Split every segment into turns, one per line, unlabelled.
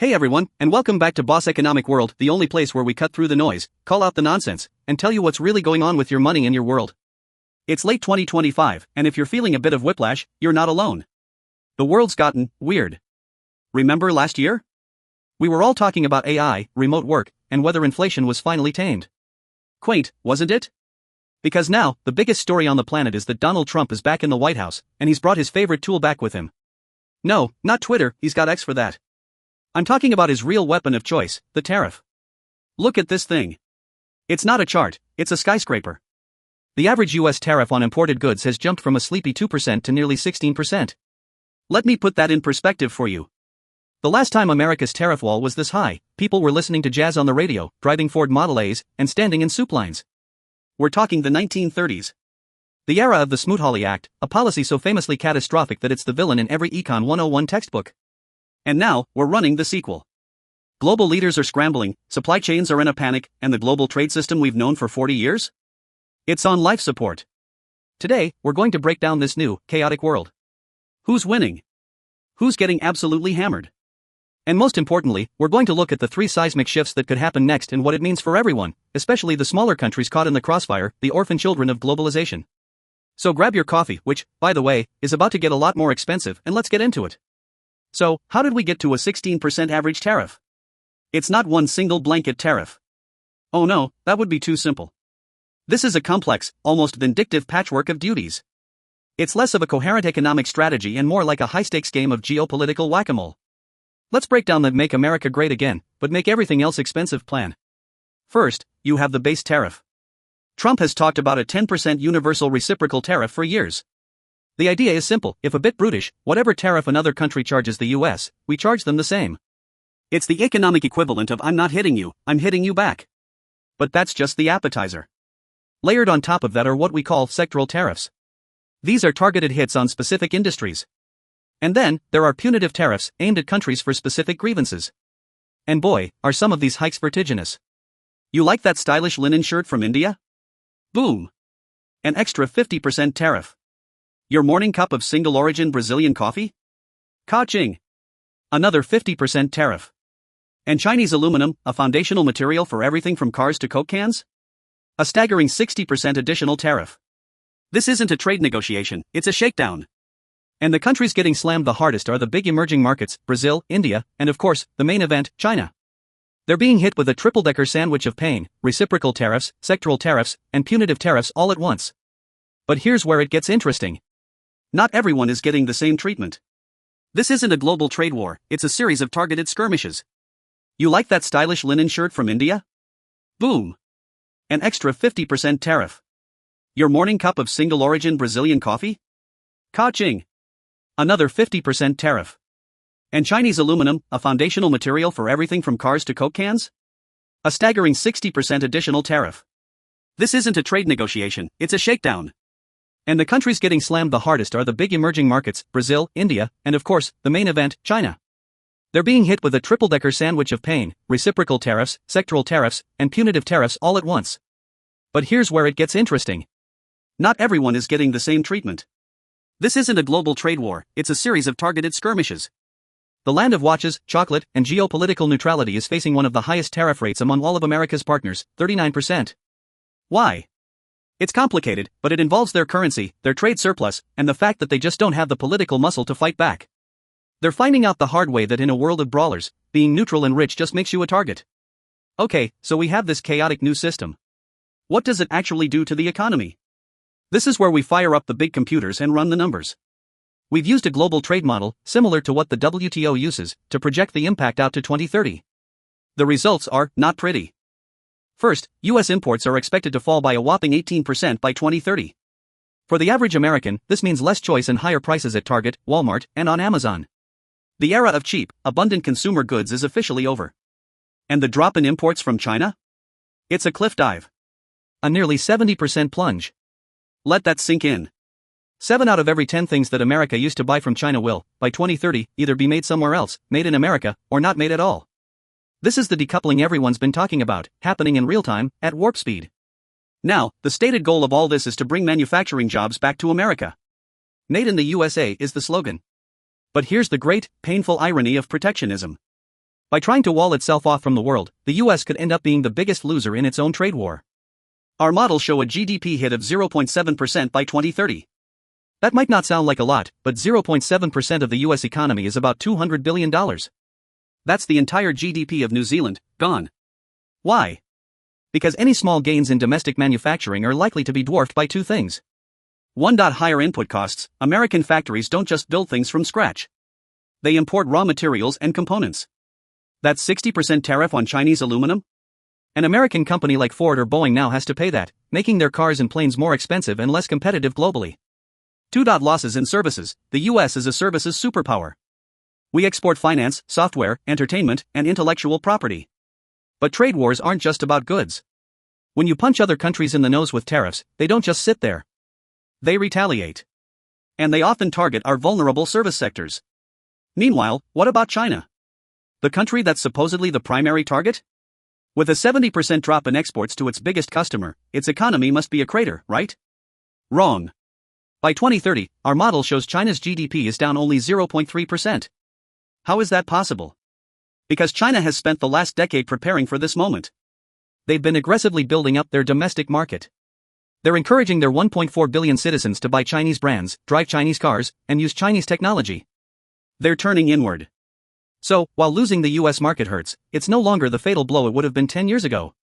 Hey everyone, and welcome back to Boss Economic World, the only place where we cut through the noise, call out the nonsense, and tell you what's really going on with your money and your world. It's late 2025, and if you're feeling a bit of whiplash, you're not alone. The world's gotten weird. Remember last year? We were all talking about AI, remote work, and whether inflation was finally tamed. Quaint, wasn't it? Because now, the biggest story on the planet is that Donald Trump is back in the White House, and he's brought his favorite tool back with him. No, not Twitter, he's got X for that. I'm talking about his real weapon of choice, the tariff. Look at this thing. It's not a chart, it's a skyscraper. The average US tariff on imported goods has jumped from a sleepy 2% to nearly 16%. Let me put that in perspective for you. The last time America's tariff wall was this high, people were listening to jazz on the radio, driving Ford Model A's, and standing in soup lines. We're talking the 1930s. The era of the Smoot-Hawley Act, a policy so famously catastrophic that it's the villain in every Econ 101 textbook. And now, we're running the sequel. Global leaders are scrambling, supply chains are in a panic, and the global trade system we've known for 40 years? It's on life support. Today, we're going to break down this new, chaotic world. Who's winning? Who's getting absolutely hammered? And most importantly, we're going to look at the three seismic shifts that could happen next and what it means for everyone, especially the smaller countries caught in the crossfire, the orphan children of globalization. So grab your coffee, which, by the way, is about to get a lot more expensive, and let's get into it. So, how did we get to a 16% average tariff? It's not one single blanket tariff. Oh no, that would be too simple. This is a complex, almost vindictive patchwork of duties. It's less of a coherent economic strategy and more like a high-stakes game of geopolitical whack-a-mole. Let's break down the Make America Great Again, but make everything else expensive plan. First, you have the base tariff. Trump has talked about a 10% universal reciprocal tariff for years. The idea is simple: if a bit brutish, whatever tariff another country charges the US, we charge them the same. It's the economic equivalent of I'm not hitting you, I'm hitting you back. But that's just the appetizer. Layered on top of that are what we call sectoral tariffs. These are targeted hits on specific industries. And then, there are punitive tariffs aimed at countries for specific grievances. And boy, are some of these hikes vertiginous. You like that stylish linen shirt from India? Boom! An extra 50% tariff. Your morning cup of single-origin Brazilian coffee? Ka-ching! Another 50% tariff. And Chinese aluminum, a foundational material for everything from cars to Coke cans? A staggering 60% additional tariff. This isn't a trade negotiation, it's a shakedown. And the countries getting slammed the hardest are the big emerging markets, Brazil, India, and of course, the main event, China. They're being hit with a triple-decker sandwich of pain: reciprocal tariffs, sectoral tariffs, and punitive tariffs all at once. But here's where it gets interesting. Not everyone is getting the same treatment. This isn't a global trade war, it's a series of targeted skirmishes. You like that stylish linen shirt from India? Boom! An extra 50% tariff. Your morning cup of single-origin Brazilian coffee? Ka-ching! Another 50% tariff. And Chinese aluminum, a foundational material for everything from cars to Coke cans? A staggering 60% additional tariff. This isn't a trade negotiation, it's a shakedown. And the countries getting slammed the hardest are the big emerging markets, Brazil, India, and of course, the main event, China. They're being hit with a triple-decker sandwich of pain: reciprocal tariffs, sectoral tariffs, and punitive tariffs all at once. But here's where it gets interesting. Not everyone is getting the same treatment. This isn't a global trade war, it's a series of targeted skirmishes. The land of watches, chocolate, and geopolitical neutrality is facing one of the highest tariff rates among all of America's partners, 39%. Why? It's complicated, but it involves their currency, their trade surplus, and the fact that they just don't have the political muscle to fight back. They're finding out the hard way that in a world of brawlers, being neutral and rich just makes you a target. Okay, so we have this chaotic new system. What does it actually do to the economy? This is where we fire up the big computers and run the numbers. We've used a global trade model, similar to what the WTO uses, to project the impact out to 2030. The results are not pretty. First, US imports are expected to fall by a whopping 18% by 2030. For the average American, this means less choice and higher prices at Target, Walmart, and on Amazon. The era of cheap, abundant consumer goods is officially over. And the drop in imports from China? It's a cliff dive. A nearly 70% plunge. Let that sink in. 7 out of every 10 things that America used to buy from China will, by 2030, either be made somewhere else, made in America, or not made at all. This is the decoupling everyone's been talking about, happening in real time, at warp speed. Now, the stated goal of all this is to bring manufacturing jobs back to America. Made in the USA is the slogan. But here's the great, painful irony of protectionism. By trying to wall itself off from the world, the US could end up being the biggest loser in its own trade war. Our models show a GDP hit of 0.7% by 2030. That might not sound like a lot, but 0.7% of the US economy is about $200 billion. That's the entire GDP of New Zealand, gone. Why? Because any small gains in domestic manufacturing are likely to be dwarfed by two things. 1. Higher input costs. American factories don't just build things from scratch. They import raw materials and components. That's 60% tariff on Chinese aluminum? An American company like Ford or Boeing now has to pay that, making their cars and planes more expensive and less competitive globally. 2. Losses in services. The US is a services superpower. We export finance, software, entertainment, and intellectual property. But trade wars aren't just about goods. When you punch other countries in the nose with tariffs, they don't just sit there. They retaliate. And they often target our vulnerable service sectors. Meanwhile, what about China? The country that's supposedly the primary target? With a 70% drop in exports to its biggest customer, its economy must be a crater, right? Wrong. By 2030, our model shows China's GDP is down only 0.3%. How is that possible? Because China has spent the last decade preparing for this moment. They've been aggressively building up their domestic market. They're encouraging their 1.4 billion citizens to buy Chinese brands, drive Chinese cars, and use Chinese technology. They're turning inward. So, while losing the US market hurts, it's no longer the fatal blow it would have been 10 years ago.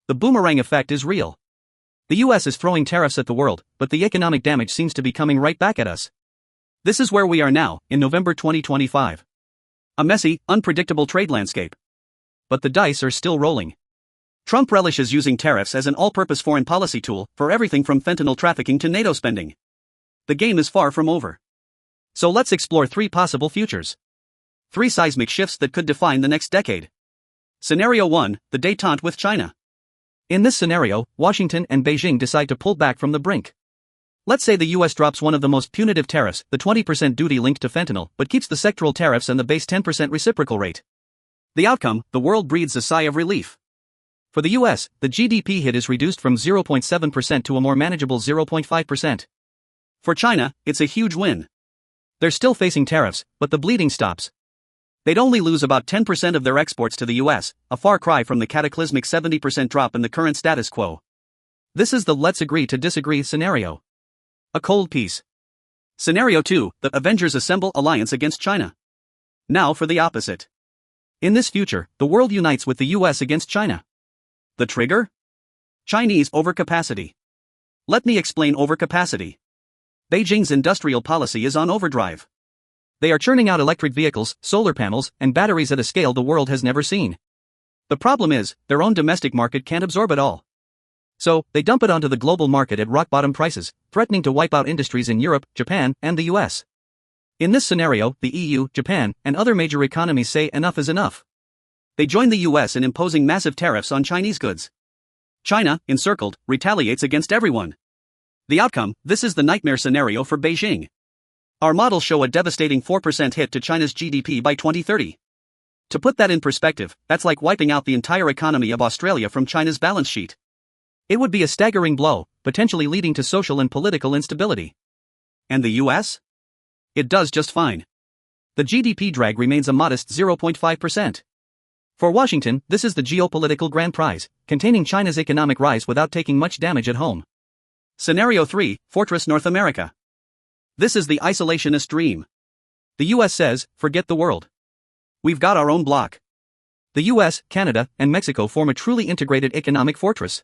The boomerang effect is real. The US is throwing tariffs at the world, but the economic damage seems to be coming right back at us. This is where we are now, in November 2025. A messy, unpredictable trade landscape. But the dice are still rolling. Trump relishes using tariffs as an all-purpose foreign policy tool for everything from fentanyl trafficking to NATO spending. The game is far from over. So let's explore 3 possible futures. 3 seismic shifts that could define the next decade. Scenario 1, the détente with China. In this scenario, Washington and Beijing decide to pull back from the brink. Let's say the US drops one of the most punitive tariffs, the 20% duty linked to fentanyl, but keeps the sectoral tariffs and the base 10% reciprocal rate. The outcome, the world breathes a sigh of relief. For the US, the GDP hit is reduced from 0.7% to a more manageable 0.5%. For China, it's a huge win. They're still facing tariffs, but the bleeding stops. They'd only lose about 10% of their exports to the US, a far cry from the cataclysmic 70% drop in the current status quo. This is the let's agree to disagree scenario. A cold peace. Scenario 2, the Avengers assemble alliance against China. Now for the opposite. In this future, the world unites with the US against China. The trigger? Chinese overcapacity. Let me explain overcapacity. Beijing's industrial policy is on overdrive. They are churning out electric vehicles, solar panels, and batteries at a scale the world has never seen. The problem is, their own domestic market can't absorb it all. So, they dump it onto the global market at rock-bottom prices, threatening to wipe out industries in Europe, Japan, and the US. In this scenario, the EU, Japan, and other major economies say enough is enough. They join the US in imposing massive tariffs on Chinese goods. China, encircled, retaliates against everyone. The outcome, this is the nightmare scenario for Beijing. Our models show a devastating 4% hit to China's GDP by 2030. To put that in perspective, that's like wiping out the entire economy of Australia from China's balance sheet. It would be a staggering blow, potentially leading to social and political instability. And the US? It does just fine. The GDP drag remains a modest 0.5%. For Washington, this is the geopolitical grand prize, containing China's economic rise without taking much damage at home. Scenario 3, Fortress North America. This is the isolationist dream. The US says, forget the world. We've got our own bloc. The US, Canada, and Mexico form a truly integrated economic fortress.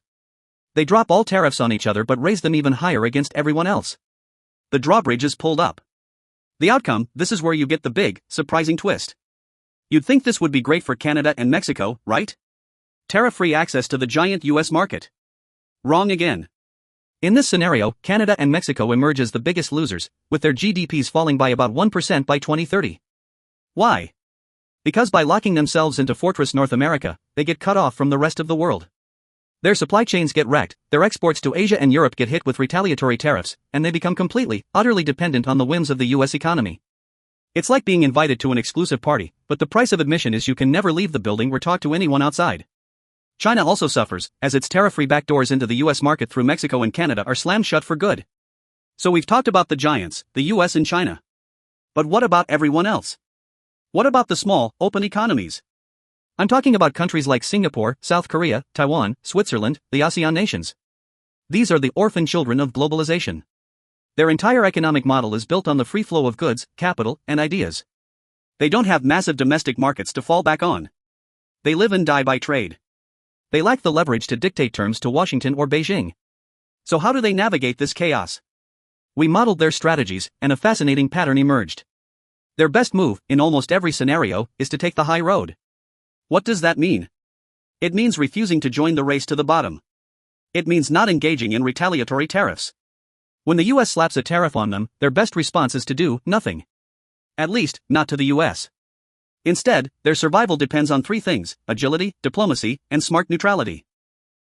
They drop all tariffs on each other but raise them even higher against everyone else. The drawbridge is pulled up. The outcome, this is where you get the big, surprising twist. You'd think this would be great for Canada and Mexico, right? Tariff-free access to the giant US market. Wrong again. In this scenario, Canada and Mexico emerge as the biggest losers, with their GDPs falling by about 1% by 2030. Why? Because by locking themselves into Fortress North America, they get cut off from the rest of the world. Their supply chains get wrecked, their exports to Asia and Europe get hit with retaliatory tariffs, and they become completely, utterly dependent on the whims of the US economy. It's like being invited to an exclusive party, but the price of admission is you can never leave the building or talk to anyone outside. China also suffers, as its tariff-free backdoors into the US market through Mexico and Canada are slammed shut for good. So we've talked about the giants, the US and China. But what about everyone else? What about the small, open economies? I'm talking about countries like Singapore, South Korea, Taiwan, Switzerland, the ASEAN nations. These are the orphan children of globalization. Their entire economic model is built on the free flow of goods, capital, and ideas. They don't have massive domestic markets to fall back on. They live and die by trade. They lack the leverage to dictate terms to Washington or Beijing. So how do they navigate this chaos? We modeled their strategies, and a fascinating pattern emerged. Their best move, in almost every scenario, is to take the high road. What does that mean? It means refusing to join the race to the bottom. It means not engaging in retaliatory tariffs. When the US slaps a tariff on them, their best response is to do nothing. At least, not to the US. Instead, their survival depends on three things: agility, diplomacy, and smart neutrality.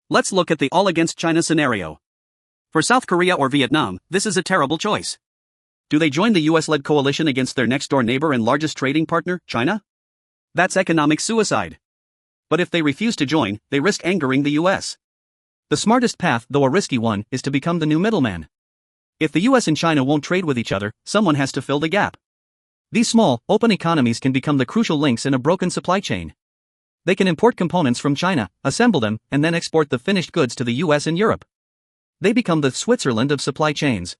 Let's look at the all-against-China scenario. For South Korea or Vietnam, this is a terrible choice. Do they join the US-led coalition against their next-door neighbor and largest trading partner, China? That's economic suicide. But if they refuse to join, they risk angering the US. The smartest path, though a risky one, is to become the new middleman. If the US and China won't trade with each other, someone has to fill the gap. These small, open economies can become the crucial links in a broken supply chain. They can import components from China, assemble them, and then export the finished goods to the US and Europe. They become the Switzerland of supply chains.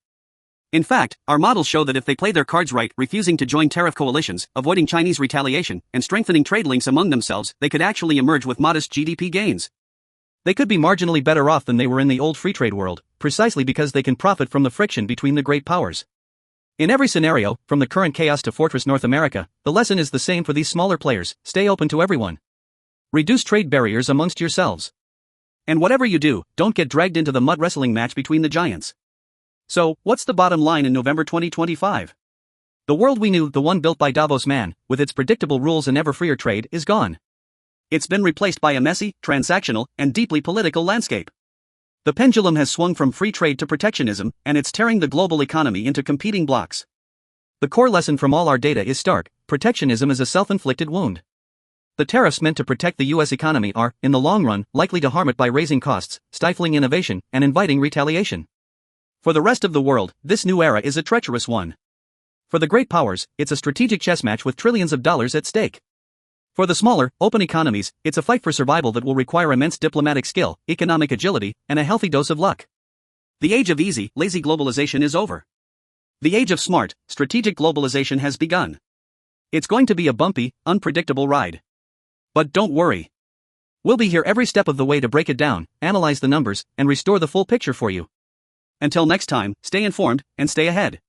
In fact, our models show that if they play their cards right, refusing to join tariff coalitions, avoiding Chinese retaliation, and strengthening trade links among themselves, they could actually emerge with modest GDP gains. They could be marginally better off than they were in the old free trade world, precisely because they can profit from the friction between the great powers. In every scenario, from the current chaos to Fortress North America, the lesson is the same for these smaller players: stay open to everyone. Reduce trade barriers amongst yourselves. And whatever you do, don't get dragged into the mud wrestling match between the giants. So, what's the bottom line in November 2025? The world we knew, the one built by Davos man, with its predictable rules and ever-freer trade, is gone. It's been replaced by a messy, transactional, and deeply political landscape. The pendulum has swung from free trade to protectionism, and it's tearing the global economy into competing blocks. The core lesson from all our data is stark: protectionism is a self-inflicted wound. The tariffs meant to protect the US economy are, in the long run, likely to harm it by raising costs, stifling innovation, and inviting retaliation. For the rest of the world, this new era is a treacherous one. For the great powers, it's a strategic chess match with trillions of dollars at stake. For the smaller, open economies, it's a fight for survival that will require immense diplomatic skill, economic agility, and a healthy dose of luck. The age of easy, lazy globalization is over. The age of smart, strategic globalization has begun. It's going to be a bumpy, unpredictable ride. But don't worry. We'll be here every step of the way to break it down, analyze the numbers, and restore the full picture for you. Until next time, stay informed, and stay ahead.